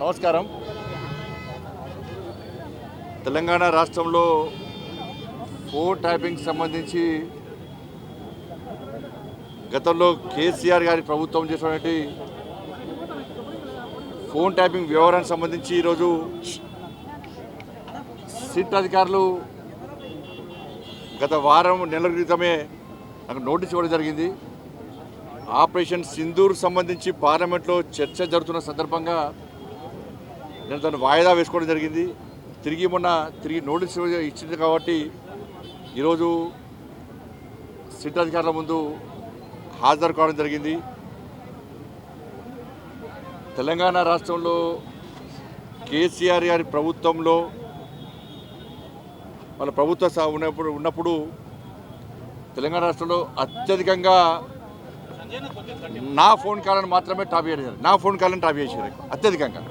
నమస్కారం. తెలంగాణ రాష్ట్రంలో phone tapping సంబంధించి గతంలో కేసీఆర్ గారి ప్రభుత్వం చేసినటువంటి ఫోన్ ట్యాపింగ్ వ్యవహారానికి సంబంధించి ఈరోజు సిట్ అధికారులు గత వారం నెలల క్రితమే నాకు నోటీస్ ఇవ్వడం జరిగింది. ఆపరేషన్ సింధూర్ సంబంధించి పార్లమెంట్లో చర్చ జరుగుతున్న సందర్భంగా నేను దాన్ని వాయిదా వేసుకోవడం జరిగింది. తిరిగి నోటీస్ ఇచ్చింది కాబట్టి ఈరోజు సిట్ అధికారుల ముందు హాజరు కావడం జరిగింది. తెలంగాణ రాష్ట్రంలో కేసీఆర్ గారి ప్రభుత్వంలో వాళ్ళ ప్రభుత్వ ఉన్నప్పుడు తెలంగాణ రాష్ట్రంలో అత్యధికంగా నా ఫోన్ కాల్ని మాత్రమే టాప్ చేశారు. అత్యధికంగా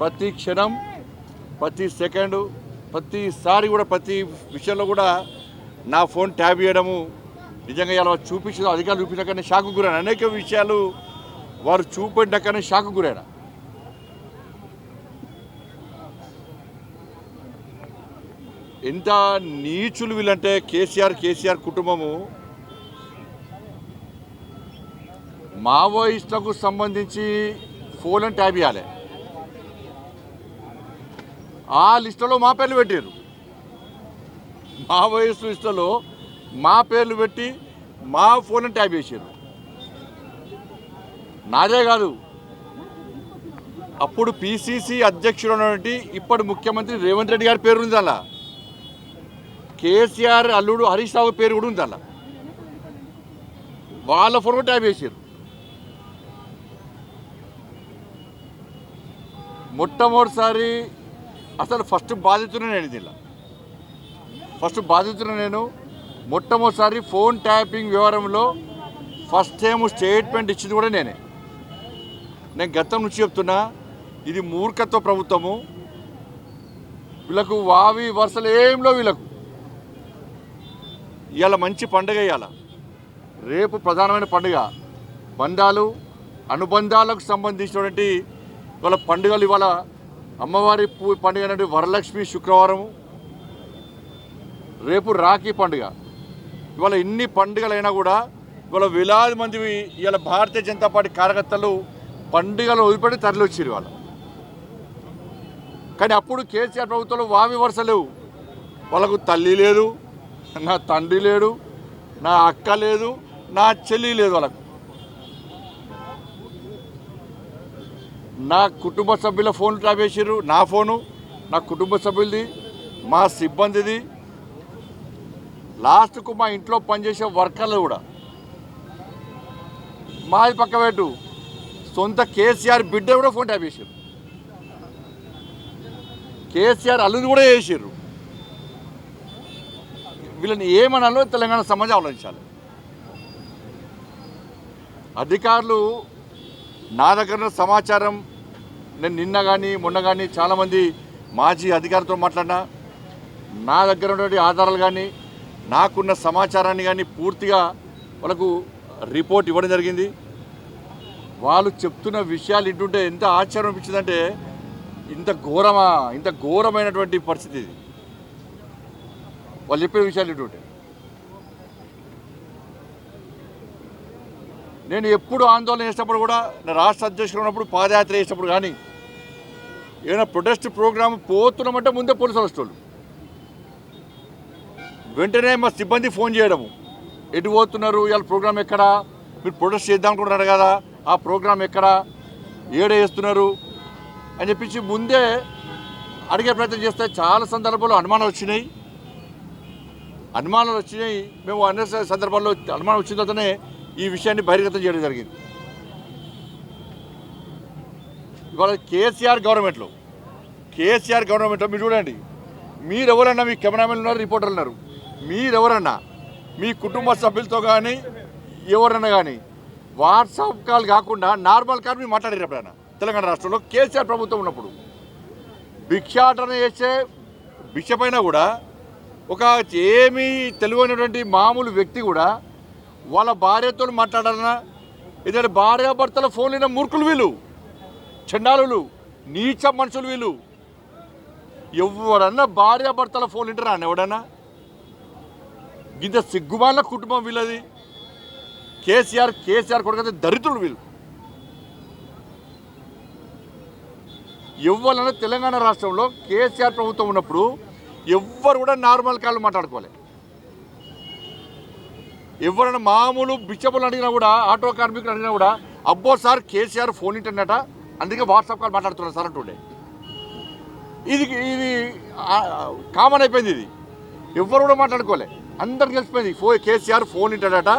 ప్రతి క్షణం, ప్రతి సెకండు, ప్రతిసారి కూడా ప్రతి విషయంలో కూడా నా ఫోన్ ట్యాప్ చేయడము నిజంగా ఇలా చూపించడం అధికారులు చూపించాకనే షాకు గురైన అనేక విషయాలు వారు చూపెట్టినాకనే షాకు గురైన. ఎంత నీచులు వీళ్ళంటే కేసీఆర్ కుటుంబము మావోయిస్టులకు సంబంధించి ఫోన్ ట్యాప్ చేయాలి. ఆ లిస్టులో మా పేర్లు పెట్టారు. మావోయిస్టు లిస్టులో మా పేర్లు పెట్టి మా ఫోన్ ట్యాప్ చేశారు. నాదే కాదు, అప్పుడు పిసిసి అధ్యక్షుడు ఉన్నటువంటి ఇప్పటి ముఖ్యమంత్రి రేవంత్ రెడ్డి గారి పేరు ఉంది. అలా కేసీఆర్ అల్లుడు హరీష్ రావు పేరు కూడా ఉంది. అలా వాళ్ళ ఫోన్ కూడా ట్యాప్ చేశారు. మొట్టమొదటిసారి అసలు ఫస్ట్ బాధితున్న నేను మొట్టమొదటిసారి ఫోన్ ట్యాపింగ్ వ్యవహారంలో ఫస్ట్ టైం స్టేట్మెంట్ ఇచ్చింది కూడా నేనే. నేను గతం నుంచి చెప్తున్నా, ఇది మూర్ఖత్వ ప్రభుత్వము. వీళ్ళకు వావి వరుసలు ఏంలో వీళ్ళకు. ఇవాళ మంచి పండుగ, ఇవాళ రేపు ప్రధానమైన పండుగ. బంధాలు అనుబంధాలకు సంబంధించినటువంటి ఇవాళ పండుగలు. ఇవాళ అమ్మవారి పండుగ అనేది వరలక్ష్మి శుక్రవారము, రేపు రాఖీ పండుగ. ఇవాళ ఇన్ని పండుగలైనా కూడా ఇవాళ వేలాది మంది ఇవాళ భారతీయ జనతా పార్టీ కార్యకర్తలు పండుగలు వదిలిపెట్టి తరలి వచ్చారు ఇవాళ. కానీ అప్పుడు కేసీఆర్ ప్రభుత్వంలో వావి వరుస లేవు. వాళ్ళకు తల్లి లేదు, నా తండ్రి లేడు, నా అక్క లేదు, నా చెల్లి లేదు. వాళ్ళకు నా కుటుంబ సభ్యుల ఫోన్లు ట్యాప్ చేసారు. నా ఫోను, నా కుటుంబ సభ్యులది, మా సిబ్బందిది, లాస్ట్కు మా ఇంట్లో పనిచేసే వర్కర్లు కూడా. మాది పక్క పెట్టు, సొంత కేసీఆర్ బిడ్డ కూడా ఫోన్ ట్యాప్ చేశారు. కేసీఆర్ అల్లుని కూడా చేసారు. వీళ్ళని ఏమనాలో తెలంగాణ సమాజం ఆలోచించాలి. అధికారులు నా దగ్గర సమాచారం, నేను నిన్న కానీ మొన్న కానీ చాలామంది మాజీ అధికారులతో మాట్లాడినా, నా దగ్గర ఉన్నటువంటి ఆధారాలు కానీ నాకున్న సమాచారాన్ని కానీ పూర్తిగా వాళ్ళకు రిపోర్ట్ ఇవ్వడం జరిగింది. వాళ్ళు చెప్తున్న విషయాలు ఇంటుంటే ఎంత ఆశ్చర్యం అనిపించిందంటే, ఇంత ఘోరమైనటువంటి పరిస్థితి ఇది. వాళ్ళు చెప్పే విషయాలు ఇంటుంటే నేను ఎప్పుడు ఆందోళన చేసినప్పుడు కూడా, రాష్ట్ర అధ్యక్షుడు ఉన్నప్పుడు పాదయాత్ర చేసినప్పుడు కానీ, ఏదైనా ప్రొటెస్ట్ ప్రోగ్రామ్ పోతున్నామంటే ముందే పోలీసులు వస్తారు. వెంటనే మా సిబ్బంది ఫోన్ చేయడము, ఎటు పోతున్నారు, ఇవాళ ప్రోగ్రామ్ ఎక్కడా, మీరు ప్రొటెస్ట్ చేద్దాం అనుకుంటున్నారు కదా, ఆ ప్రోగ్రామ్ ఎక్కడా, ఏడే చేస్తున్నారు అని చెప్పించి ముందే అడిగే ప్రయత్నం చేస్తే చాలా సందర్భాల్లో అనుమానాలు వచ్చినాయి. మేము అన్ని సందర్భాల్లో అనుమానం వచ్చిన తర్వాతనే ఈ విషయాన్ని బహిర్గతం చేయడం జరిగింది. ఇవాళ కేసీఆర్ గవర్నమెంట్లో మీరు చూడండి, మీరెవరన్నా, మీ కెమెరామెన్ ఉన్నారు, రిపోర్టర్లు ఉన్నారు, మీరెవరన్నా మీ కుటుంబ సభ్యులతో కానీ ఎవరన్నా కానీ వాట్సాప్ కాల్ కాకుండా నార్మల్ కాల్ మీరు మాట్లాడారు ఎప్పుడైనా? తెలంగాణ రాష్ట్రంలో కేసీఆర్ ప్రభుత్వం ఉన్నప్పుడు భిక్షాటన చేసే భిక్ష పైన కూడా ఒక ఏమీ తెలివైనటువంటి మామూలు వ్యక్తి కూడా వాళ్ళ భార్యతో మాట్లాడాలన్నా, ఇదే భార్యాభర్తల ఫోన్లైన మూర్ఖులు వీళ్ళు. చండాలులు, నీచ మనుషులు వీళ్ళు. ఎవడన్నా భార్యాభర్తల ఫోన్ వింటారా అన్న ఎవడన్నా? ఇంత సిగ్గుమాల కుటుంబం వీళ్ళది. కేసీఆర్ కొడుకైతే దరిద్రులు వీళ్ళు. ఎవరన్నా తెలంగాణ రాష్ట్రంలో కేసీఆర్ ప్రభుత్వం ఉన్నప్పుడు ఎవ్వరు కూడా నార్మల్ కాళ్ళు మాట్లాడుకోవాలి. ఎవరైనా మామూలు బిచ్చబులు అడిగినా కూడా, ఆటో కార్మికులు అడిగినా కూడా, అబ్బో సార్ కేసీఆర్ ఫోన్ ఇంటర్నెట, అందుకే వాట్సాప్ కాల్ మాట్లాడుతున్నారు సార్ అంటుండే. ఇది కామన్ అయిపోయింది. ఇది ఎవరు కూడా మాట్లాడుకోలే, అందరికి తెలిసిపోయింది. కేసీఆర్ ఫోన్ ఇంటర్నెట,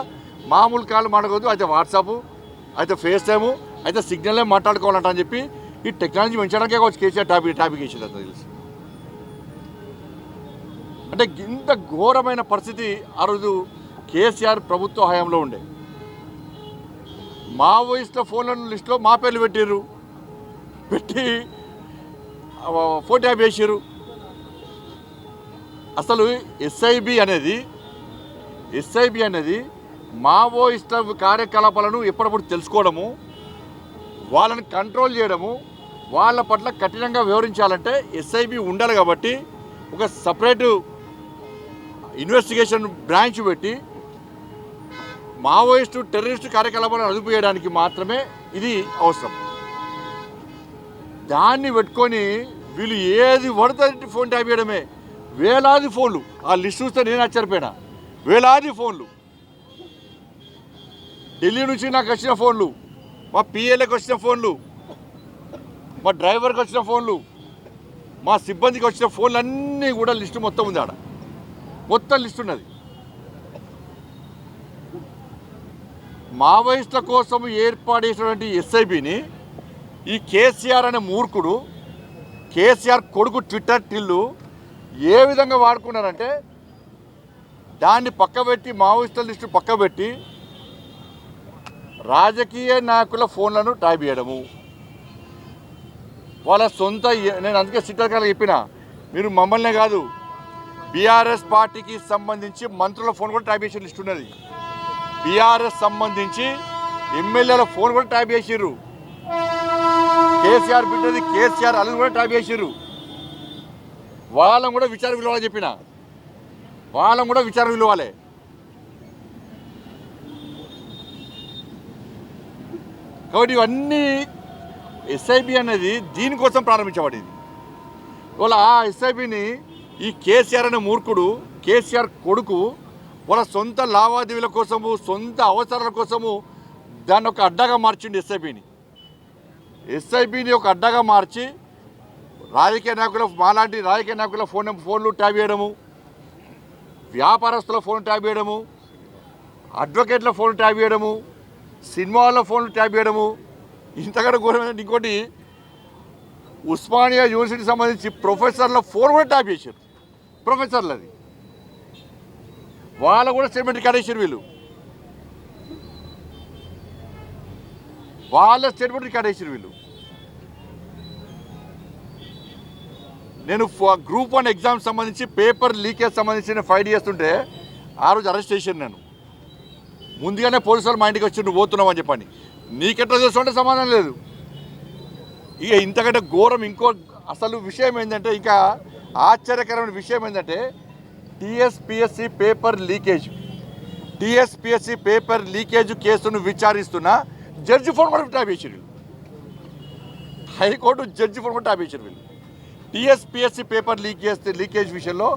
మామూలు కాళ్ళు మాట్లాడకూడదు, అయితే వాట్సాప్, అయితే ఫేస్ టైము, అయితే సిగ్నల్లే మాట్లాడుకోవాలంట అని చెప్పి ఈ టెక్నాలజీ పెంచడానికే కావచ్చు కేసీఆర్ టాపిక్ వేసేది అంత తెలిసి. అంటే ఇంత ఘోరమైన పరిస్థితి ఆ రోజు కేసీఆర్ ప్రభుత్వ హయాంలో ఉండే. మావోయిస్టుల ఫోన్ల లిస్టులో మా పేర్లు పెట్టి ఫోన్ ట్యాప్ చేసారు. అసలు ఎస్ఐబి అనేది మావోయిస్టుల కార్యకలాపాలను ఎప్పటికప్పుడు తెలుసుకోవడము, వాళ్ళని కంట్రోల్ చేయడము, వాళ్ళ పట్ల కఠినంగా వ్యవహరించాలంటే ఎస్ఐబి ఉండాలి. కాబట్టి ఒక సపరేటు ఇన్వెస్టిగేషన్ బ్రాంచ్ పెట్టి మావోయిస్టు టెర్రరిస్టు కార్యకలాపాలను అదుపు చేయడానికి మాత్రమే ఇది అవసరం. దాన్ని పెట్టుకొని వీళ్ళు ఏది పడితే ఫోన్ ట్యాప్ చేయడమే. వేలాది ఫోన్లు, ఆ లిస్ట్ చూస్తే నేను ఆశ్చర్యపోయినా. వేలాది ఫోన్లు, ఢిల్లీ నుంచి నాకు వచ్చిన ఫోన్లు, మా పిఏలకు వచ్చిన ఫోన్లు, మా డ్రైవర్కి వచ్చిన ఫోన్లు, మా సిబ్బందికి వచ్చిన ఫోన్లు అన్నీ కూడా లిస్టు మొత్తం ఉంది. ఆడ మొత్తం లిస్ట్ ఉన్నది. మావోయిస్టుల కోసం ఏర్పాటు చేసినటువంటి ఎస్ఐబిని ఈ కేసీఆర్ అనే మూర్ఖుడు, కేసీఆర్ కొడుకు ట్విట్టర్ టిల్లు ఏ విధంగా వాడుకున్నారంటే, దాన్ని పక్కబెట్టి, మావోయిస్టుల లిస్టు పక్కబెట్టి రాజకీయ నాయకుల ఫోన్లను ట్యాప్ చేయడము. వాళ్ళ సొంత, నేను అందుకే సిట్టర్ చెప్పిన, మీరు మమ్మల్నే కాదు, బీఆర్ఎస్ పార్టీకి సంబంధించి మంత్రుల ఫోన్ కూడా ట్యాప్ చేసే లిస్ట్ ఉన్నది. బీఆర్ఎస్ సంబంధించి ఎమ్మెల్యేల ఫోన్ కూడా ట్యాప్ చేసిర్రు. కేసీఆర్ బిడ్డది కేసీఆర్ అల్లు కూడా ట్యాప్ చేసిర్రు. వాళ్ళని కూడా విచారణ విలువాలని చెప్పిన, వాళ్ళని కూడా విచారణ విలువాలే. కాబట్టి ఇవన్నీ ఎస్ఐబి అనేది దీనికోసం ప్రారంభించబడింది. ఇవాళ ఆ ఎస్ఐబిని ఈ కేసీఆర్ అనే మూర్ఖుడు, కేసీఆర్ కొడుకు వాళ్ళ సొంత లావాదేవీల కోసము, సొంత అవసరాల కోసము దాన్ని ఒక అడ్డాగా మార్చిండు. ఎస్ఐబిని ఒక అడ్డాగా మార్చి మాలాంటి రాజకీయ నాయకుల ఫోన్లు ట్యాప్ చేయడము, వ్యాపారస్తుల ఫోన్ ట్యాప్ చేయడము, అడ్వకేట్ల ఫోన్ ట్యాప్ చేయడము, సినిమా వాళ్ళ ఫోన్లు ట్యాప్ చేయడము. ఇంతకంటే ఘోరమైన ఇంకోటి, ఉస్మానియా యూనివర్సిటీకి సంబంధించి ప్రొఫెసర్ల ఫోన్ కూడా ట్యాప్ చేశారు. ప్రొఫెసర్లది వాళ్ళ కూడా స్టేట్మెంట్ రికార్డ్ చేశారు. వాళ్ళ స్టేట్మెంట్ రికార్డ్ చేశారు వీళ్ళు. నేను గ్రూప్ 1 ఎగ్జామ్ సంబంధించి పేపర్ లీకేజ్ సంబంధించి ఫైట్ చేస్తుంటే ఆ రోజు అరెస్ట్ చేశాను. నేను ముందుగానే పోలీసులు మా ఇంటికి వచ్చి నువ్వు పోతున్నావు అని చెప్పండి. నీకెట్లా చూస్తుంటే సమాధానం లేదు. ఇక ఇంతకంటే ఘోరం ఇంకో అసలు విషయం ఏంటంటే, ఇంకా ఆశ్చర్యకరమైన విషయం ఏంటంటే, టీఎస్పీఎస్సీ పేపర్ లీకేజ్ కేసును విచారిస్తున్న జడ్జి ఫోన్ కూడా ట్యాప్ చేశారు. హైకోర్టు జడ్జి ఫోన్ కూడా ట్యాప్ చేశారు వీళ్ళు. టీఎస్పీఎస్సీ పేపర్ లీకేజ్ విషయంలో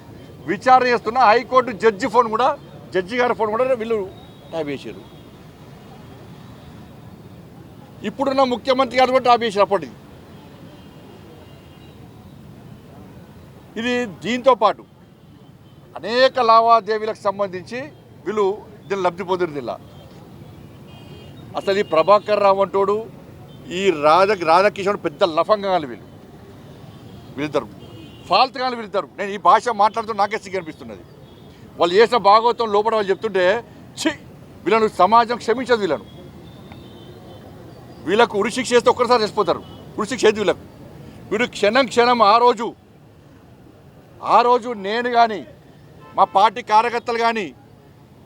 విచారణ చేస్తున్న హైకోర్టు జడ్జి ఫోన్ కూడా, జడ్జి గారి ఫోన్ కూడా వీళ్ళు ట్యాప్ చేశారు. ఇప్పుడున్న ముఖ్యమంత్రి గారు కూడా ట్యాప్ చేశారు అప్పటికి. ఇది దీంతో పాటు అనేక లావాదేవీలకు సంబంధించి వీళ్ళు దీన్ని లబ్ధి పొందిన. అసలు ఈ ప్రభాకర్ రావు అంటోడు, ఈ రాధాకిషోర్ పెద్ద లఫంగాలు వీళ్ళిద్దరు, ఫాల్తుగాలు వీళ్ళిద్దరు. నేను ఈ భాష మాట్లాడుతూ నాకే సిగ్గు అనిపిస్తున్నది. వాళ్ళు చేసిన భాగవతం లోపల వాళ్ళు చెప్తుంటే, వీళ్ళను సమాజం క్షమించదు. వీళ్ళకు ఉరిశిక్ష చేస్తే ఒక్కసారి చచ్చిపోతారు. ఉరిశిక్ష ఏది వీళ్ళకు. వీడు క్షణం ఆ రోజు నేను కానీ, మా పార్టీ కార్యకర్తలు కానీ,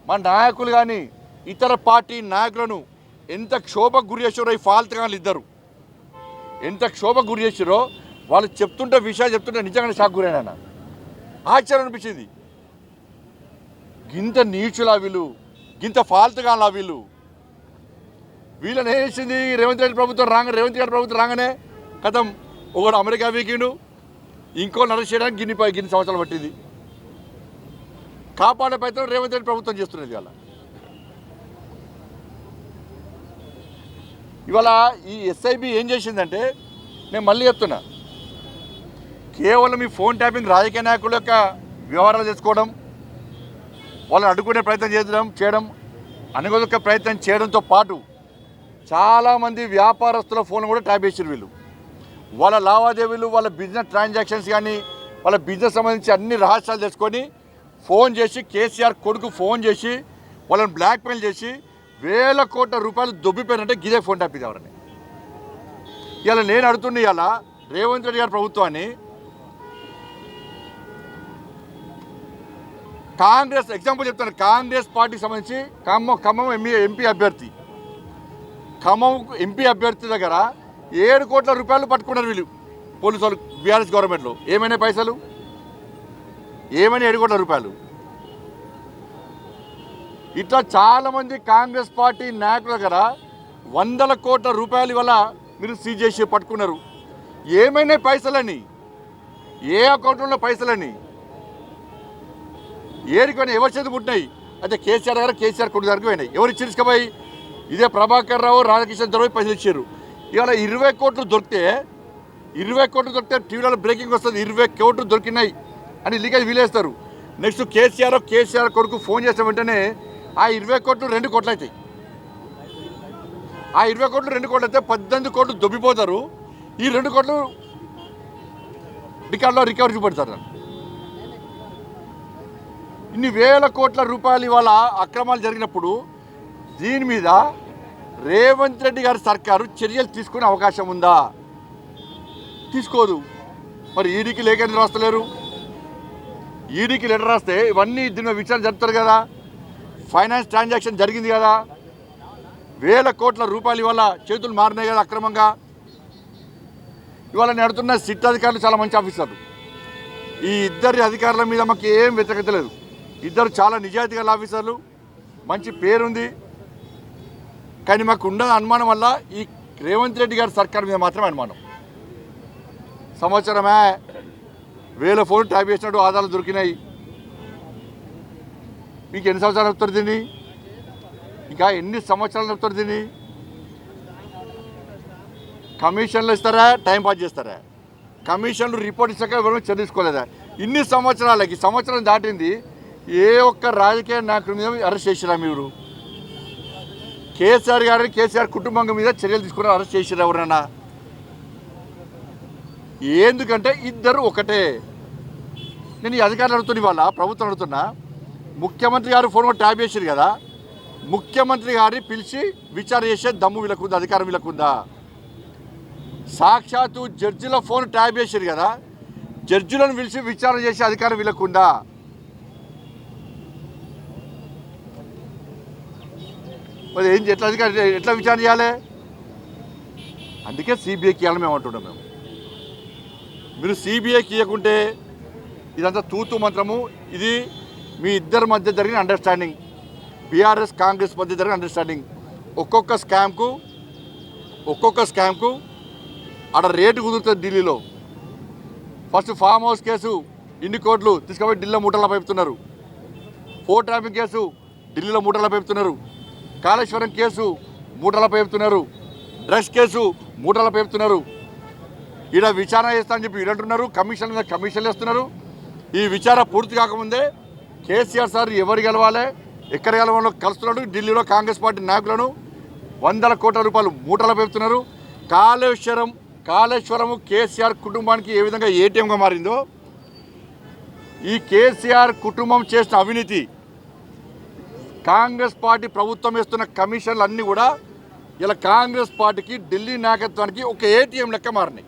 మా నాయకులు కానీ, ఇతర పార్టీ నాయకులను ఎంత క్షోభకు గురి చేసారో ఈ ఫాల్తుగాళ్ళు ఇద్దరు. ఎంత క్షోభకు గురి చేసిరో వాళ్ళు చెప్తుంటే విషయాలు చెప్తుంటే నిజంగానే షాక్ గురైనా ఆశ్చర్యం అనిపించింది. గింత నీచులా వీళ్ళు, గింత ఫాల్తుగా వీళ్ళని ఏం చేసింది రేవంత్ రెడ్డి ప్రభుత్వం రేవంత్ రెడ్డి ప్రభుత్వం రాగానే కథం ఒకడు అమెరికా వీకిండు, ఇంకో అరెస్ట్ చేయడానికి గిన్ని సంవత్సరాలు పట్టింది. కాపాడే ప్రయత్నం రేవంత్ రెడ్డి ప్రభుత్వం చేస్తున్నది. ఇవాళ ఈ ఎస్ఐబి ఏం చేసిందంటే, నేను మళ్ళీ చెప్తున్నా, కేవలం ఈ ఫోన్ ట్యాపింగ్ రాజకీయ నాయకుల యొక్క వ్యవహారాలు చేసుకోవడం, వాళ్ళని అడ్డుకునే ప్రయత్నం చేయడం అనుగొదొక్క ప్రయత్నం చేయడంతో పాటు చాలామంది వ్యాపారస్తుల ఫోన్లు కూడా ట్యాప్ చేసారు వీళ్ళు. వాళ్ళ లావాదేవీలు, వాళ్ళ బిజినెస్ ట్రాన్సాక్షన్స్ కానీ వాళ్ళ బిజినెస్ సంబంధించి అన్ని రహస్యాలు తెచ్చుకొని ఫోన్ చేసి కేసీఆర్ కొడుకు ఫోన్ చేసి వాళ్ళని బ్లాక్మెయిల్ చేసి వేల కోట్ల రూపాయలు దొబ్బిపోయినంటే గిదే ఫోన్ ట్యాప్ ఇది ఎవరని. ఇలా నేను అడుగుతున్నా, ఇలా రేవంత్ రెడ్డి గారి ప్రభుత్వాన్ని కాంగ్రెస్ ఎగ్జాంపుల్ చెప్తాను, కాంగ్రెస్ పార్టీకి సంబంధించి ఖమ్మం ఎంపీ అభ్యర్థి దగ్గర 7 కోట్ల రూపాయలు పట్టుకున్నారు వీళ్ళు పోలీసు వాళ్ళు బీఆర్ఎస్ గవర్నమెంట్లో. ఏమైనా పైసలు 7 కోట్ల రూపాయలు. ఇట్లా చాలామంది కాంగ్రెస్ పార్టీ నాయకుల దగ్గర 100 కోట్ల రూపాయలు ఇవాళ మీరు సీజ్ చేసి పట్టుకున్నారు. ఏమైనా పైసలని, ఏ అకౌంట్లో పైసలని ఏరికొని ఎవరి చేతి పుట్టినాయి? అయితే కేసీఆర్ దగ్గర, కేసీఆర్ కొడుకు దగ్గరకు పోయినాయి. ఎవరు ఇచ్చిపోయి? ఇదే ప్రభాకర్ రావు, రాధాకిషన్ దొరికి పైసలు ఇచ్చారు. ఇవాళ 20 కోట్లు దొరికితే టీవీలో బ్రేకింగ్ వస్తుంది, 20 కోట్లు దొరికినాయి అని లీకేజ్ వీలేస్తారు. నెక్స్ట్ కేసీఆర్ కొడుకు ఫోన్ చేసిన వెంటనే ఆ 20 కోట్లు 2 కోట్లు అవుతాయి. ఆ 20 కోట్లు 2 కోట్లు అయితే 18 కోట్లు దొబ్బిపోతారు. ఈ 2 కోట్లు రికార్డులో రికవరీ చూపెడతారు. ఇన్ని వేల కోట్ల రూపాయలు ఇవాళ అక్రమాలు జరిగినప్పుడు దీని మీద రేవంత్ రెడ్డి గారి సర్కారు చర్యలు తీసుకునే అవకాశం ఉందా? తీసుకోదు. మరి ఈడీకి లేఖ రాస్తలేరు. ఈడీకి లెటర్ రాస్తే ఇవన్నీ దీని విచారణ జరుపుతారు కదా. ఫైనాన్స్ ట్రాన్సాక్షన్ జరిగింది కదా, వేల కోట్ల రూపాయలు ఇవాళ చేతులు మారినాయి కదా అక్రమంగా. ఇవాళ నేను అడుగుతున్న సిట్ అధికారులు చాలా మంచి ఆఫీసర్లు. ఈ ఇద్దరి అధికారుల మీద మాకు ఏం వ్యతిరేకత లేదు. ఇద్దరు చాలా నిజాయితీ గల ఆఫీసర్లు, మంచి పేరుంది. కానీ మాకు ఉన్న అనుమానం వల్ల ఈ రేవంత్ రెడ్డి గారి సర్కార్ మీద మాత్రమే అనుమానం. సంవత్సరమే 1000 ఫోన్లు ట్యాప్ చేసినట్టు ఆధారాలు దొరికినాయి. మీకు ఎన్ని సంవత్సరాలు చెప్తారు దీన్ని? ఇంకా ఎన్ని సంవత్సరాలు చెప్తారు దీన్ని? కమిషన్లు ఇస్తారా, టైంపాస్ చేస్తారా? కమిషన్లు రిపోర్ట్ ఇచ్చాక ఎవరు చదివించుకోలేదా? ఇన్ని సంవత్సరాలకి సంవత్సరం దాటింది, ఏ ఒక్క రాజకీయ నాయకుడి మీద అరెస్ట్ చేసిరా మీరు? కేసీఆర్ గారిని, కేసీఆర్ కుటుంబం మీద చర్యలు తీసుకుని అరెస్ట్ చేసిరా ఎవరన్నా? ఎందుకంటే ఇద్దరు ఒకటే. నేను ఈ అధికారులు అడుగుతున్నా, వాళ్ళ ప్రభుత్వం అడుగుతున్నా, ముఖ్యమంత్రి గారు ఫోన్ ట్యాప్ చేసారు కదా, ముఖ్యమంత్రి గారిని పిలిచి విచారణ చేసే దమ్ము వీళ్ళకుందా, అధికారం వీళ్ళకుందా? సాక్షాత్తు జడ్జిల ఫోన్ ట్యాప్ చేసారు కదా, జడ్జిలను పిలిచి విచారణ చేసే అధికారం వీళ్ళకుందా? మరి ఏం ఎట్లా విచారణ చేయాలి? అందుకే సిబిఐకి ఇవ్వాలని మేము అంటున్నాం. మీరు సిబిఐకి ఇవ్వకుంటే ఇదంతా తూతు మంత్రము. ఇది మీ ఇద్దరి మధ్య జరిగిన అండర్స్టాండింగ్, బీఆర్ఎస్ కాంగ్రెస్ మధ్య జరిగిన అండర్స్టాండింగ్. ఒక్కొక్క స్కామ్కు ఆడ రేటు కుదురుతుంది ఢిల్లీలో. ఫస్ట్ ఫామ్ హౌస్ కేసు ఇన్ని కోట్లు తీసుకుపోయి ఢిల్లీలో మూటలా పైపుతున్నారు. ఫోర్ ట్రాఫిక్ కేసు ఢిల్లీలో మూటలా పైపుతున్నారు. కాళేశ్వరం కేసు మూటల పేపుతున్నారు. డ్రగ్స్ కేసు మూటల పేపుతున్నారు. ఈడ విచారణ చేస్తానని చెప్పి వీడంటున్నారు, కమిషన్లు వేస్తున్నారు. ఈ విచారణ పూర్తి కాకముందే కేసీఆర్ సార్ ఎవరు గెలవాలి, ఎక్కడ గెలవాలో కలుస్తున్నాడు. ఢిల్లీలో కాంగ్రెస్ పార్టీ నాయకులను 100 కోట్ల రూపాయలు మూటల పేపుతున్నారు. కాళేశ్వరము కేసీఆర్ కుటుంబానికి ఏ విధంగా ఏటీఎంగా మారిందో, ఈ కేసీఆర్ కుటుంబం చేసిన అవినీతి, కాంగ్రెస్ పార్టీ ప్రభుత్వం వేస్తున్న కమిషన్లు అన్నీ కూడా ఇలా కాంగ్రెస్ పార్టీకి, ఢిల్లీ నాయకత్వానికి ఒక ఏటీఎం లెక్క మారినాయి.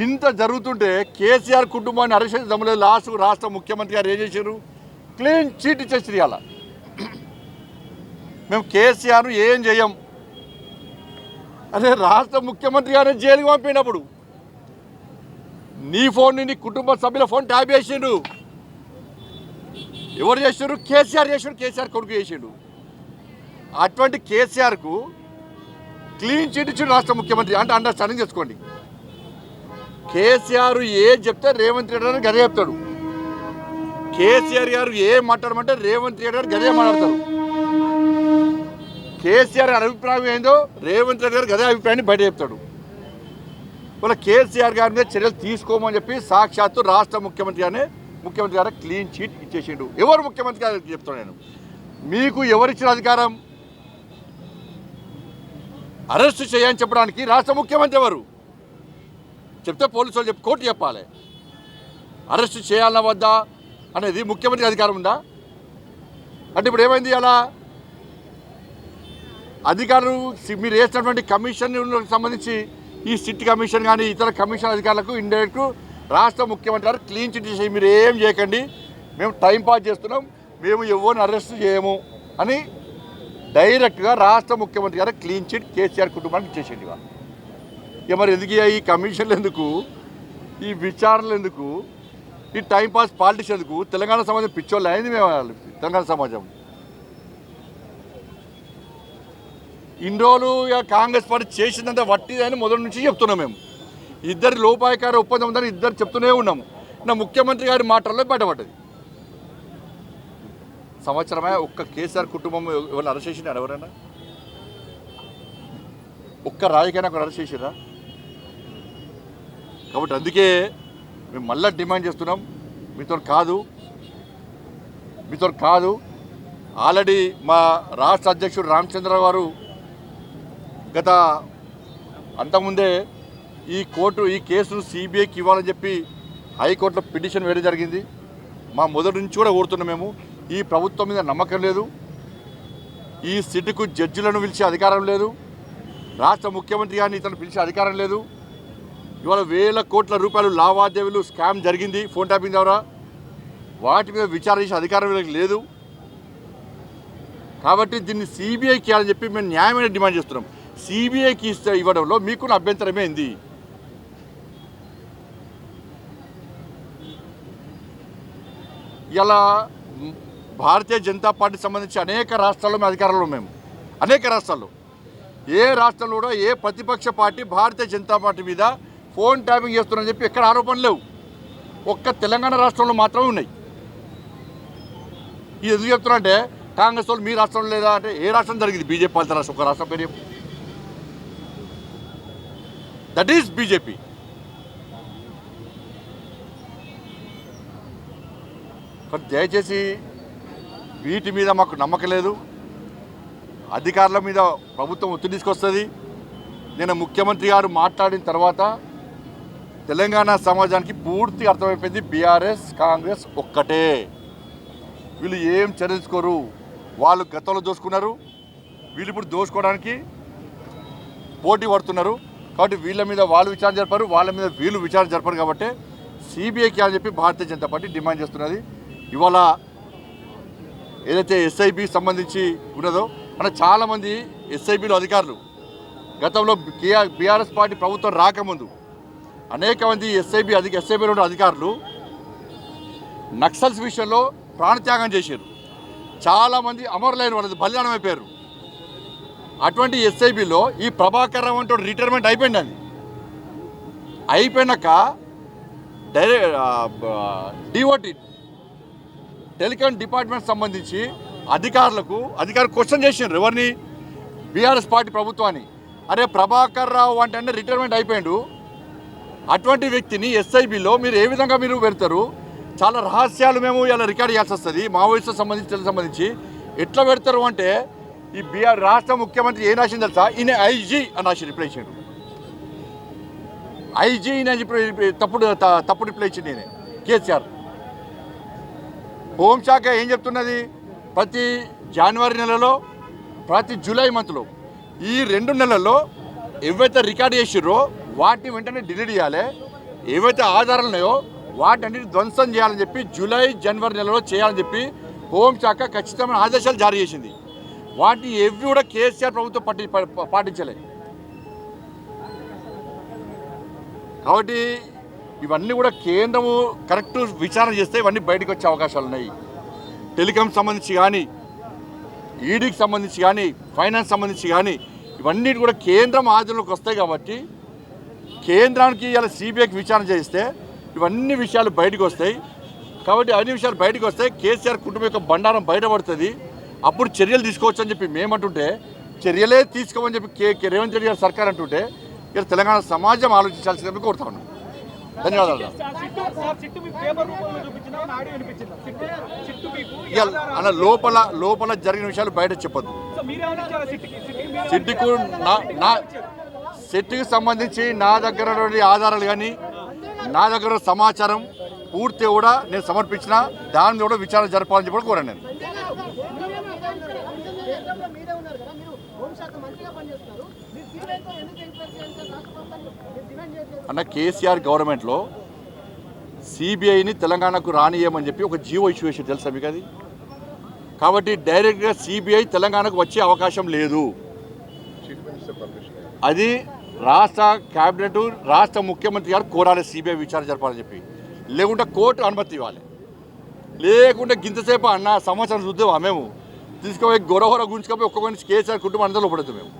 ఇంత జరుగుతుంటే కేసీఆర్ కుటుంబాన్ని అరెస్ట్ చేసి దమ్ములేదు. లాస్ట్కు రాష్ట్ర ముఖ్యమంత్రి గారు ఏం చేశారు? క్లీన్ చీట్ ఇచ్చేసారు. ఇలా మేము కేసీఆర్ను ఏం చేయం. అదే రాష్ట్ర ముఖ్యమంత్రి గారిని జైలుకి పంపినప్పుడు నీ ఫోన్ నీ కుటుంబ సభ్యుల ఫోన్ ట్యాప్ చేసిండు. ఎవరు చేసిండ్రు? కేసీఆర్ చేసిండు, కేసీఆర్ కొడుకు చేసిండు. అటువంటి కేసీఆర్కు క్లీన్ చిట్ ఇచ్చిండు రాష్ట్ర ముఖ్యమంత్రి. అంటే అండర్స్టాండింగ్ చేసుకోండి. కేసీఆర్ ఏం చెప్తే రేవంత్ రెడ్డి గారు గదే చెప్తాడు. కేసీఆర్ గారు ఏం మాట్లాడమంటే రేవంత్ రెడ్డి గారు గదే మాట్లాడతారు. కేసీఆర్ గారి అభిప్రాయం ఏందో రేవంత్ రెడ్డి గారు గదే అభిప్రాయాన్ని బయట చెప్తాడు. వాళ్ళ కేసీఆర్ గారి మీద చర్యలు తీసుకోమని చెప్పి సాక్షాత్తు రాష్ట్ర ముఖ్యమంత్రి గారు క్లీన్ చీట్ ఇచ్చేసిండు. ఎవరు ముఖ్యమంత్రి గారికి చెప్తాను నేను, మీకు ఎవరిచ్చిన అధికారం అరెస్ట్ చేయని చెప్పడానికి? రాష్ట్ర ముఖ్యమంత్రి ఎవరు చెప్తే పోలీసు వాళ్ళు కోర్టు చెప్పాలి. అరెస్ట్ చేయాలన్నా వద్దా అనేది ముఖ్యమంత్రి అధికారం ఉందా? అంటే ఇప్పుడు ఏమైంది? అలా అధికారులు మీరు వేసినటువంటి కమిషన్ సంబంధించి ఈ సిట్ కమిషన్ కానీ ఇతర కమిషన్ అధికారులకు ఇండైరెక్ట్ రాష్ట్ర ముఖ్యమంత్రి గారు క్లీన్ చిట్ చేసి మీరు ఏం చేయకండి, మేము టైం పాస్ చేస్తున్నాం, మేము ఎవరిని అరెస్ట్ చేయము అని డైరెక్ట్గా రాష్ట్ర ముఖ్యమంత్రి గారు క్లీన్ చిట్ కేసీఆర్ కుటుంబానికి ఇచ్చేసేది. ఇక మరి ఎందుకు ఈ కమిషన్లు ఎందుకు, ఈ విచారణలు ఎందుకు, ఈ టైంపాస్ పాలిటిక్స్ ఎందుకు? తెలంగాణ సమాజం పిచ్చోళ్ళు అయింది మేము. తెలంగాణ సమాజం ఇన్ని రోజులు కాంగ్రెస్ పార్టీ చేసిందంతా వట్టిదని మొదటి నుంచి చెప్తున్నాం మేము. ఇద్దరి లోపాయకార ఒప్పందం ఉందని ఇద్దరు చెప్తూనే ఉన్నాము. నా ముఖ్యమంత్రి గారి మాటల్లో బయటపడ్డది. సంవత్సరమే ఒక్క కేసీఆర్ కుటుంబం ఎవరు అరెస్ట్ చేసినారు? ఎవరైనా ఒక్క రాజకీయాన్ని అక్కడ అరెస్ట్ చేసిరా? కాబట్టి అందుకే మేము మళ్ళీ డిమాండ్ చేస్తున్నాం, మీతో కాదు. ఆల్రెడీ మా రాష్ట్ర అధ్యక్షుడు రామచంద్ర గారు గత అంతకుముందే ఈ కేసును సిబిఐకి ఇవ్వాలని చెప్పి హైకోర్టులో పిటిషన్ వేయడం జరిగింది. మా మొదటి నుంచి కూడా కోరుతున్నాం మేము. ఈ ప్రభుత్వం మీద నమ్మకం లేదు, ఈ సిట్కు జడ్జిలను పిలిచే అధికారం లేదు, రాష్ట్ర ముఖ్యమంత్రి గారిని ఇతను పిలిచే అధికారం లేదు. ఇవాళ వేల కోట్ల రూపాయలు లావాదేవీలు స్కామ్ జరిగింది ఫోన్ ట్యాపింగ్ ద్వారా, వాటి మీద విచారణ చేసే అధికారం వీళ్ళకి లేదు. కాబట్టి దీన్ని సిబిఐకి ఇవ్వాలని చెప్పి మేము న్యాయమైన డిమాండ్ చేస్తున్నాం. సిబిఐకి ఇవ్వడంలో మీకున్న అభ్యంతరమే ఏంది? ఇలా భారతీయ జనతా పార్టీ సంబంధించి అనేక రాష్ట్రాల్లో మేము అధికారంలో మేము అనేక రాష్ట్రాల్లో ఏ రాష్ట్రంలో కూడా ఏ ప్రతిపక్ష పార్టీ భారతీయ జనతా పార్టీ మీద ఫోన్ ట్యాపింగ్ చేస్తున్నారని చెప్పి ఎక్కడ ఆరోపణలు లేవు. ఒక్క తెలంగాణ రాష్ట్రంలో మాత్రమే ఉన్నాయి. ఇది ఎందుకు చెప్తున్నా అంటే కాంగ్రెస్ వాళ్ళు మీ రాష్ట్రంలో లేదా అంటే ఏ రాష్ట్రం జరిగింది? బీజేపీ పాలిత రాష్ట్రం. ఒక రాష్ట్రం పేరు దట్ ఈస్ బీజేపీ. దయచేసి వీటి మీద మాకు నమ్మకం లేదు. అధికారుల మీద ప్రభుత్వం ఒత్తిడి తీసుకొస్తుంది. నేను ముఖ్యమంత్రి గారు మాట్లాడిన తర్వాత తెలంగాణ సమాజానికి పూర్తి అర్థమైపోయింది, బీఆర్ఎస్ కాంగ్రెస్ ఒక్కటే. వీళ్ళు ఏం చర్చించుకోరు. వాళ్ళు గతంలో దోసుకున్నారు, వీళ్ళు ఇప్పుడు దోసుకోవడానికి పోటీ పడుతున్నారు. కాబట్టి వీళ్ళ మీద వాళ్ళు విచారణ జరపరు, వాళ్ళ మీద వీళ్ళు విచారణ జరపరు. కాబట్టి సిబిఐకి అని చెప్పి భారతీయ జనతా పార్టీ డిమాండ్ చేస్తున్నది. ఇవాళ ఏదైతే ఎస్ఐబి సంబంధించి ఉన్నదో అంటే చాలామంది ఎస్ఐబిలో అధికారులు గతంలో బీఆర్ఎస్ పార్టీ ప్రభుత్వం రాకముందు అనేక మంది ఎస్ఐబిలో ఉన్న అధికారులు నక్సల్స్ విషయంలో ప్రాణత్యాగం చేశారు. చాలామంది అమరులైన వాళ్ళది బలిదానం అయిపోయారు. అటువంటి ఎస్ఐబిలో ఈ ప్రభాకర్ రావు అంటే రిటైర్మెంట్ అయిపోయింది. అది అయిపోయినాక డిఓటి టెలికాం డిపార్ట్మెంట్ సంబంధించి అధికారులు క్వశ్చన్ చేసిండ్రు ఎవరిని? బీఆర్ఎస్ పార్టీ ప్రభుత్వాన్ని. అరే ప్రభాకర్ రావు అంటే రిటైర్మెంట్ అయిపోయాడు, అటువంటి వ్యక్తిని ఎస్ఐబిలో మీరు ఏ విధంగా మీరు పెడతారు? చాలా రహస్యాలు మేము ఇలా రికార్డ్ చేయాల్సి వస్తుంది. మావోయిస్టులకు సంబంధించి ఎట్లా పెడతారు అంటే ఈ రాష్ట్ర ముఖ్యమంత్రి ఏం రాసింది తెలుసా? ఈయన ఐజీ అని రాసి రిప్లై ఇచ్చాడు. ఐజీ తప్పుడు రిప్లై ఇచ్చింది నేనే కేసీఆర్. హోంశాఖ ఏం చెప్తున్నది? ప్రతి జనవరి నెలలో ప్రతి జూలై మంత్లో ఈ 2 నెలల్లో ఏవైతే రికార్డ్ చేసిర్రో వాటిని వెంటనే డిలీట్ చేయాలి, ఏవైతే ఆధారాలు ఉన్నాయో వాటన్నిటిని ధ్వంసం చేయాలని చెప్పి జూలై జనవరి నెలలో చేయాలని చెప్పి హోంశాఖ ఖచ్చితమైన ఆదేశాలు జారీ చేసింది. వాటిని ఎవి కూడా కేసీఆర్ ప్రభుత్వం పాటించలేదు. కాబట్టి ఇవన్నీ కూడా కేంద్రము కరెక్ట్ విచారణ చేస్తే ఇవన్నీ బయటకు వచ్చే అవకాశాలు ఉన్నాయి. టెలికాం సంబంధించి కానీ, ఈడీకి సంబంధించి కానీ, ఫైనాన్స్ సంబంధించి కానీ ఇవన్నీ కూడా కేంద్రం ఆధీనంలోకి వస్తాయి. కాబట్టి కేంద్రానికి ఇలా సిబిఐకి విచారణ చేస్తే ఇవన్నీ విషయాలు బయటకు వస్తాయి. కాబట్టి అన్ని విషయాలు బయటకు వస్తాయి. కేసీఆర్ కుటుంబం యొక్క బండారం బయటపడుతుంది. అప్పుడు చర్యలు తీసుకోవచ్చు అని చెప్పి మేమంటుంటే, చర్యలే తీసుకోమని చెప్పి రేవంత్ రెడ్డి గారు సర్కార్ అంటుంటే ఇక్కడ తెలంగాణ సమాజం ఆలోచించాల్సిందని కోరుతా ఉన్నాం. ధన్యవాదాలు. అలా లోపల జరిగిన విషయాలు బయట చెప్పద్దు. సిట్టికి సంబంధించి నా దగ్గర ఆధారాలు కానీ, నా దగ్గర సమాచారం పూర్తి కూడా నేను సమర్పించిన దాని మీద కూడా విచారణ జరపాలని చెప్పి కోరాను నేను. అన్న కేసీఆర్ గవర్నమెంట్లో సిబిఐని తెలంగాణకు రానియమని చెప్పి ఒక జీవో ఇష్యూ చేసి తెలుసా మీకు అది? కాబట్టి డైరెక్ట్గా సిబిఐ తెలంగాణకు వచ్చే అవకాశం లేదు. అది రాష్ట్ర క్యాబినెట్, రాష్ట్ర ముఖ్యమంత్రి గారు కోరాలి సిబిఐ విచారణ జరపాలని చెప్పి. లేకుంటే కోర్టు అనుమతి ఇవ్వాలి. లేకుంటే గింతసేపు అన్న సంవత్సరం చూద్దామా మేము తీసుకుపోయి గొరవర గుంజుకపోయి ఒక్కొక్క కేసీఆర్ కుటుంబం అందరూ లోపడతాం మేము.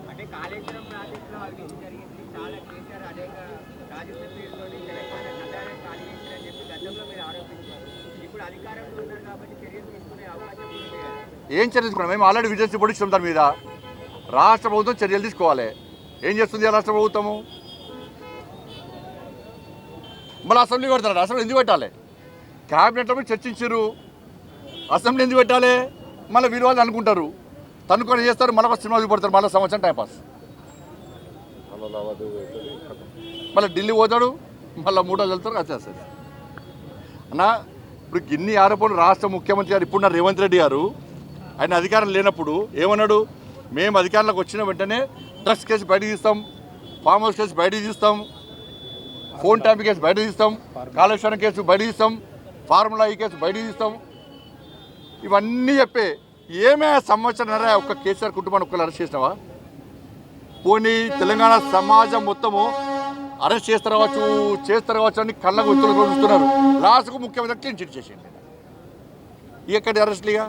ఏం చర్య తీసుకున్నాం? మేము ఆల్రెడీ విజిలెన్స్ రిపోర్ట్ ఇచ్చాం దాని మీద. రాష్ట్ర ప్రభుత్వం చర్యలు తీసుకోవాలి. ఏం చేస్తుంది రాష్ట్ర ప్రభుత్వము? మళ్ళీ అసెంబ్లీ పెడతారు. అసెంబ్లీ ఎందుకు పెట్టాలి? క్యాబినెట్లో మీరు చర్చించారు, అసెంబ్లీ ఎందుకు పెట్టాలి? మళ్ళీ వీరు వాళ్ళు అనుకుంటారు, తనుకొని చేస్తారు, మళ్ళీ సినిమా చూపడతారు, మళ్ళీ సంవత్సరం టైంపాస్. మళ్ళీ ఢిల్లీ పోతాడు, మళ్ళీ 3 రోజులు వెళ్తారు, వచ్చేస్తారు. అన్న ఇప్పుడు గిన్ని ఆరోపణలు రాష్ట్ర ముఖ్యమంత్రి గారు ఇప్పుడున్న రేవంత్ రెడ్డి గారు ఆయన అధికారం లేనప్పుడు ఏమన్నాడు? మేము అధికారంలోకి వచ్చిన వెంటనే డ్రగ్స్ కేసు బయటకు తీస్తాం, ఫామ్ హౌస్ కేసు బయటకు తీస్తాం, ఫోన్ ట్యాపింగ్ కేసు బయటకు తీస్తాం, కాళేశ్వరం కేసు బయటకు తీస్తాం, ఫార్ములా ఈ కేసు బయటకు తీస్తాం. ఇవన్నీ చెప్పే ఏమే సంవత్సరంన్నర ఒక్క కేసీఆర్ కుటుంబాన్ని ఒక్కరు అరెస్ట్ చేసినావా? పోనీ తెలంగాణ సమాజం మొత్తము అరెస్ట్ చేస్తారు కావచ్చు అని కళ్ళకు ఉత్తర్వులు చూస్తున్నారు. లాస్ట్కు ముఖ్యమంత్రి క్లీన్ చిట్ చేసేయండి. ఎక్కడి అరెస్ట్లుగా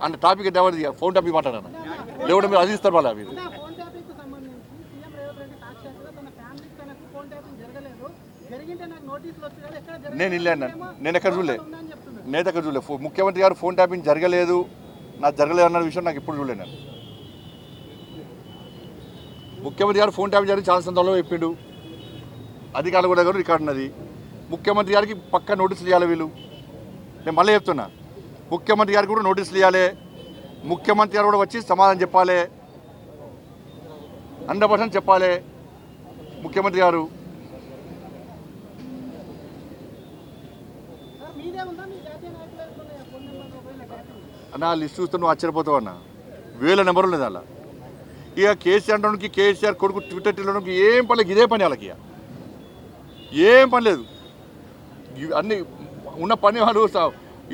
అంటే టాపిక్ ఎవరిది? ఫోన్ టాపిక్ మాట్లాడాను లేకుంటే మీరు అది ఇస్తారు వాళ్ళ మీరు. నేను వెళ్ళాను, నేను ఎక్కడ చూడలే, ముఖ్యమంత్రి గారు ఫోన్ ట్యాపింగ్ జరగలేదు, నాకు జరగలేదు అన్న విషయం నాకు ఇప్పుడు చూడలేదు. నేను ముఖ్యమంత్రి గారు ఫోన్ ట్యాపింగ్ జరిగి చాలా సందర్భంలో చెప్పిండు, అధికారులు కూడా రికార్డు ఉన్నది. ముఖ్యమంత్రి గారికి పక్కా నోటీసులు ఇవ్వాలి వీళ్ళు. నేను మళ్ళీ చెప్తున్నా, ముఖ్యమంత్రి గారికి కూడా నోటీసులు ఇవ్వాలి, ముఖ్యమంత్రి గారు కూడా వచ్చి సమాధానం చెప్పాలి, 100% చెప్పాలి ముఖ్యమంత్రి గారు. అన్న లిస్ట్ చూస్తే నువ్వు ఆశ్చర్యపోతావు అన్న, 1000 నెంబర్లు లేదు అలా. ఇక కేసీఆర్ అంటానికి, కేసీఆర్ కొడుకు ట్విట్టర్ టిల్లడానికి ఏం పని లేదు, ఇదే పని వాళ్ళకి. ఏం పని లేదు, అన్ని ఉన్న పని వాళ్ళు.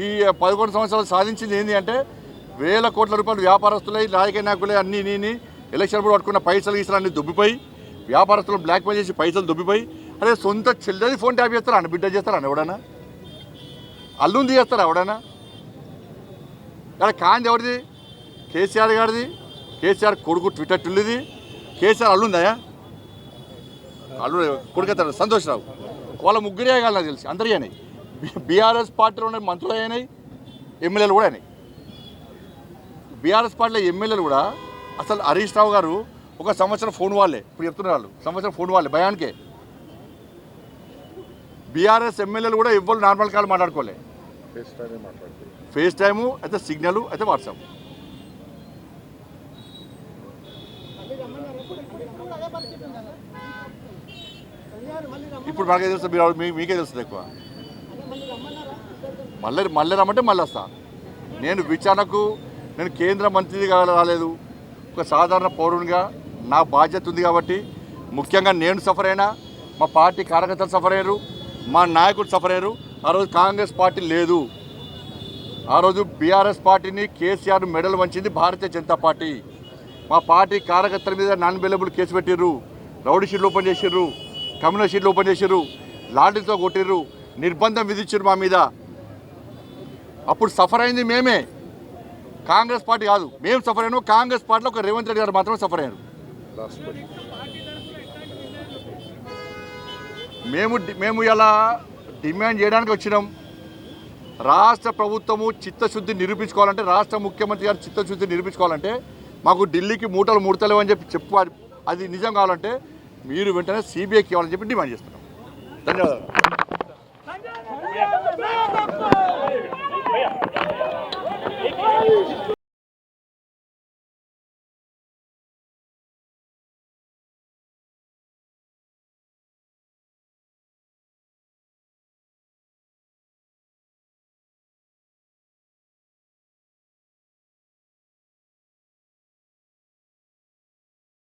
ఈ 11 సంవత్సరాలు సాధించింది ఏంటి అంటే 1000 కోట్ల రూపాయలు వ్యాపారస్తులై, రాజకీయ నాయకులే అన్నీ ఎలక్షన్ కూడా పట్టుకున్న పైసలు గీసలు అన్నీ దొబ్బిపోయి, వ్యాపారస్తులు బ్లాక్మెయిల్ చేసి పైసలు దొబ్బిపోయి, అదే సొంత చెల్లెది ఫోన్ ట్యాప్ చేస్తారా అన్న, బిడ్డ చేస్తారా అన్న ఎవడన్నా? అల్లుంది చేస్తారా ఎవడన్నా? కానీ కాంది ఎవరిది? కేసీఆర్ గారిది. కేసీఆర్ కొడుకు ట్విట్టర్ టిల్లుది. కేసీఆర్ అల్లుందాయా? అల్లు కొడుకుతారు సంతోష్రావు. వాళ్ళ ముగ్గురే కాదు నాకు తెలిసి, అందరి అయినాయి. బీఆర్ఎస్ పార్టీలో ఉన్న మంత్రులు అయినాయి, ఎమ్మెల్యేలు కూడా అయినాయి. బీఆర్ఎస్ పార్టీలో ఎమ్మెల్యేలు కూడా అసలు హరీష్ రావు గారు ఒక సంవత్సరం ఫోన్ వాళ్ళే, ఇప్పుడు చెప్తున్నారు వాళ్ళు సంవత్సరం ఫోన్ వాళ్ళే భయానికే. బీఆర్ఎస్ ఎమ్మెల్యేలు కూడా ఎవ్వరు నార్మల్ కాల్ మాట్లాడుకోలే, ఫేస్ టైము అయితే సిగ్నల్ అయితే వాట్సాప్. ఇప్పుడు మాకే తెలుస్తుంది, మీకే తెలుస్తుంది ఎక్కువ. మళ్ళీ రమ్మంటే మళ్ళీ వస్తా. నేను విచారణకు నేను కేంద్ర మంత్రిగా రాలేదు, ఒక సాధారణ పౌరునిగా నా బాధ్యత ఉంది. కాబట్టి ముఖ్యంగా నేను సఫర్ అయినా, మా పార్టీ కార్యకర్తలు సఫర్ అయ్యారు, మా నాయకుడు సఫర్ అయ్యారు, ఆ రోజు కాంగ్రెస్ పార్టీ లేదు. ఆ రోజు బీఆర్ఎస్ పార్టీని కేసీఆర్ మెడల్ వంచింది భారతీయ జనతా పార్టీ. మా పార్టీ కార్యకర్తల మీద నాన్ అవైలబుల్ కేసు పెట్టిర్రు, రౌడీ షీట్లు ఓపెన్ చేసిర్రు, కమ్యూనల్ షీట్లు ఓపెన్ చేసిర్రు, లాఠీలతో కొట్టిర్రు, నిర్బంధం విధించారు మా మీద. అప్పుడు సఫర్ అయింది మేమే, కాంగ్రెస్ పార్టీ కాదు. మేము సఫర్ అయినాం. కాంగ్రెస్ పార్టీలో ఒక రేవంత్ రెడ్డి గారు మాత్రమే సఫర్ అయ్యారు. మేము ఇలా డిమాండ్ చేయడానికి వచ్చినాం. రాష్ట్ర ప్రభుత్వము చిత్తశుద్ధి నిరూపించుకోవాలంటే, రాష్ట్ర ముఖ్యమంత్రి గారు చిత్తశుద్ధి నిరూపించుకోవాలంటే మాకు ఢిల్లీకి మూటలు ముడతలేవు అని చెప్పి అది నిజం కావాలంటే మీరు వెంటనే సిబిఐకి ఇవ్వాలని చెప్పి డిమాండ్ చేస్తున్నాం. ధన్యవాదాలు.